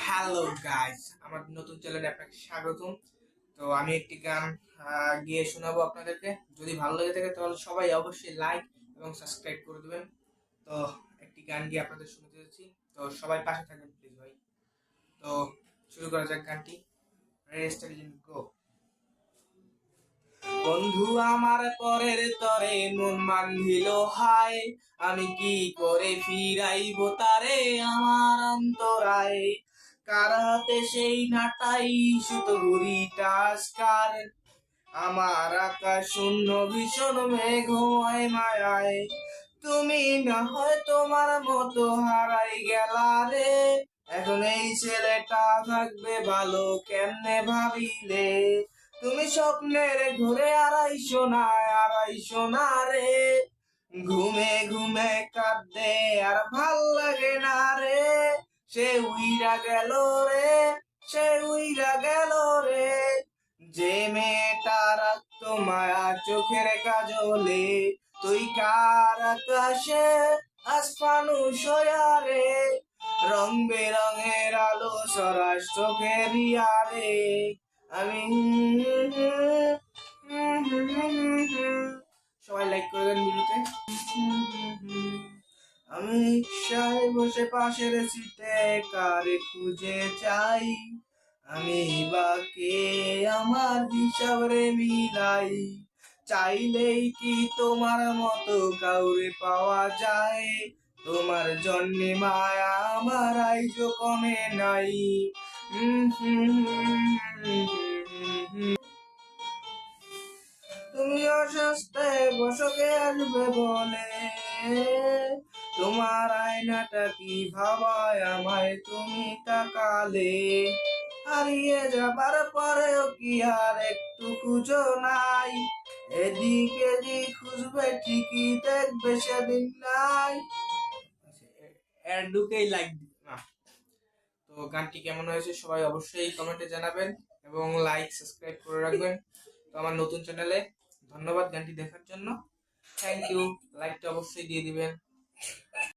Hello guys, আমার নতুন চ্যানেলে আপনাকে স্বাগতম। তো আমি একটি গান গিয়ে শোনাবো আপনাদেরকে। যদি ভালো লেগে থাকে তাহলে সবাই অবশ্যই লাইক এবং সাবস্ক্রাইব করে দেবেন। তো একটি গান গিয়ে আপনাদের শোনাতে যাচ্ছি। তো সবাই পাশে থাকবেন প্লিজ ভাই। তো শুরু করা যাক গানটি। রেজিস্টার গো। বন্ধু আমার পরের তরে মন বান্ধিল হায়, আমি কি করে ফিরাইব তারে আমার অন্তরায়। কারাতে সেই নাটাই সুত ঘুড়িটা আজকার, আমার আকাশ শূন্য ভীষণ মেঘময় মায়ায়। তুমি না হয় তোমার মতো হারাই গেলা রে, এখন এই ছেলেটা থাকবে ভালো কেমনে ভাবিলে। তুমি স্বপ্নের ঘুরে আড়াইশো না রে, ঘুমে ঘুমে কাঁদে আর ভাল লাগে না রে। সে উইরা গেল রে, সে উইরা গেল রে, যে মেয়েটা রাখতো মায়া চোখের কাজলে। তুই কার আকাশে আজ ফানুস হইয়া রে, রং বেরঙের আলো সরাস চোখের ইয়ারে। আমি সবাই লাইক করে দেন ভিডিওতে। আমি রিক্সায় বসে পাশের সিটে কারে খুঁজে চাই, আমি বাকে আমার হিসাব রে মিলাই। চাইলেই কি তোমার মতো কাউরে পাওয়া যায়, তোমার জন্যে মায়া আমার আইজো কমে নাই। তুমি অসুস্থে বসকে আসবে বলে, তোমার আয়নাটা কি ভাবায় আমায় তুমি তাকালে। হারিয়ে যাবার পরেও কি আর একটু খুঁজো নাই, এদিকে যে খুঁজবে ঠিকই দেখবে সেদিন নাই। এর ঢুকেই লাইক না। তো গানটি কেমন হয়েছে সবাই অবশ্যই কমেন্টে জানাবেন এবং লাইক সাবস্ক্রাইব করে রাখবেন। তো আমার নতুন চ্যানেলে ধন্যবাদ গানটি দেখার জন্য। Thank you. লাইকটা অবশ্যই দিয়ে দিবেন।